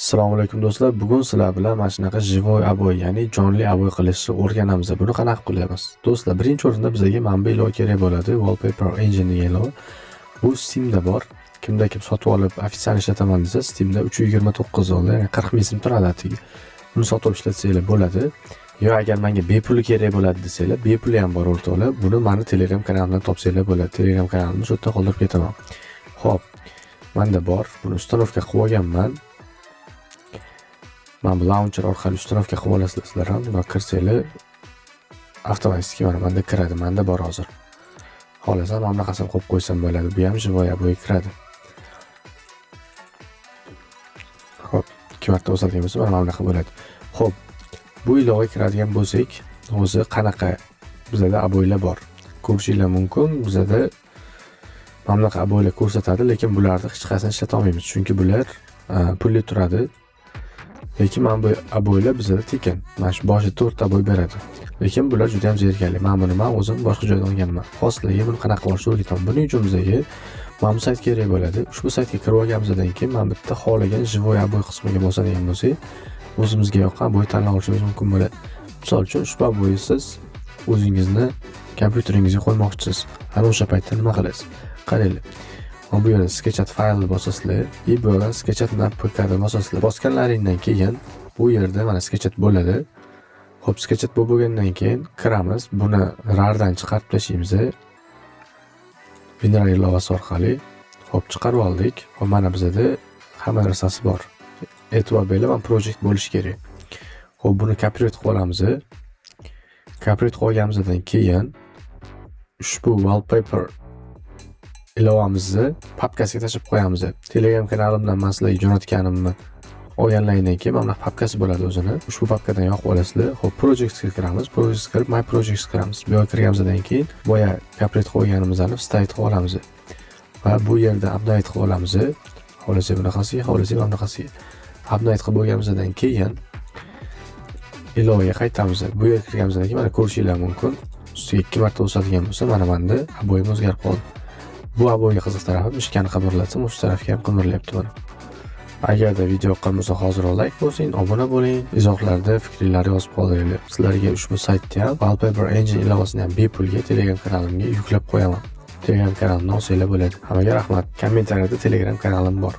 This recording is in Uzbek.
Assalomu alaykum do'stlar. Bugun sizlar bilan mana shunaqa живой обой, ya'ni jonli обой qilishni o'rganamiz. Buni qanaqa qilyapmiz? Do'stlar, birinchi o'rinda bizga manba ilova kerak bo'ladi. Wallpaper engine degan ilova. Bu Steamda bor. Kimda kim sotib olib ofitsial ishlataman desa, Steamda $329, ya'ni 40 ming so'm turadi atigi. Buni sotib ishlatsanglar bo'ladi. Yo agar menga bepul kerak bo'ladi desanglar, bepuli ham bor o'rtoqlar. Buni meni Telegram kanalimdan topsanglar bo'ladi. Telegram kanalimni shu yerda qoldirib ketaman. Xo'p, menda bor. Buni ustanovka qilib olganman. Mana bu launcher orqali ustanovka qilib olasizlar sizlar ham va kirsanglar avtomatik mana menda kiradi. Menda bor hozir. Xohlasam mana bunaqasini qo'yib qo'ysam bo'ladi. Bu ham живой обой kiradi. Xo'p, 2 marta o'zgargan bo'lsa mana bunaqa bo'ladi. Xo'p, bu ilovaga kiradigan bo'lsak, o'zi qanaqa bizda обойlar bor. Ko'rishinglar mumkin. Bizda mana bunaqa обойlar ko'rsatadi, lekin bularni hech qaysini ishlata olmaymiz, chunki bular pulli turadi. Lekin mana bu обойlar bizda tekin. Mana shu boshida 4 ta обой beradi. Lekin bular juda ham zerikali. Mana buni men o'zim boshqa joydan olganman. Xoslarga buni qanaqa qilishni o'rgataman. Buning uchun bizga mana bu sayt kerak bo'ladi. Ushbu saytga kirib olganimizdan keyin mana bitta xohlagan живой обой qismiga bosadigan bo'lsak, o'zimizga yoqqan обой tanlab olishimiz mumkin bo'ladi. Misol uchun ushbu обойni siz o'zingizni kompyuteringizga qo'ymoqchisiz. Ana o'sha paytda nima qilasiz? Qaranglar. Mana bu yerda sketchat faylni bosasizlar, bu yerda sketchat napkani bosasizlar. Bosganlaringdan keyin bu yerda mana sketchat bo'ladi. Xo'p, sketchat bo'lgandan keyin kiramiz. Buni RARdan chiqarib tashlaymiz. WinRAR ilovasi orqali. Xo'p, chiqarib oldik. Va mana bizda hamma narsasi bor. E'tibor beringlar, mana project bo'lishi kerak. Xo'p, buni copyright qilib olamiz. Copyright qilib olganimizdan keyin ushbu wallpaper ilovamizni papkasiga tashib qo'yamiz. Telegram kanalimdan men sizlarga jo'natganimni olganlaringdan keyin mana papkasi bo'ladi o'zini. Ushbu papkadan yoqib olasizlar. Xo'p, projectga kiramiz. Projectga kirib my projects kiramiz. Bu yerga kirganimizdan keyin boya copyright qilib olganimizni write qilib olamiz. Va bu yerda update qilib olamiz. Xohlasak bunaqasiga, xohlasak bunaqasiga. Update qilib bo'lganimizdan keyin ilovaga qaytamiz. Bu yerga kirganimizdan keyin mana ko'rishinglar mumkin. Ustiga 2 marta o'sadigan bo'lsa, mana menda обойim o'zgarib qoldi. Bu обойga qiziq tarafi mishkani qimirlatsam, o'sha tarafga ham qimirlayapti mana. Agarda video yoqqan bo'lsa, hozir like bosing, obuna bo'ling, izohlarda fikringizni yozib qoldiringlar. Sizlarga ushbu saytda ham Wallpaper Engine ilovasini ham bepulga Telegram kanalimga yuklab qo'yaman. Telegram kanalimni olsanglar bo'ladi. Hammaga rahmat. Kommentariyada Telegram kanalim bor.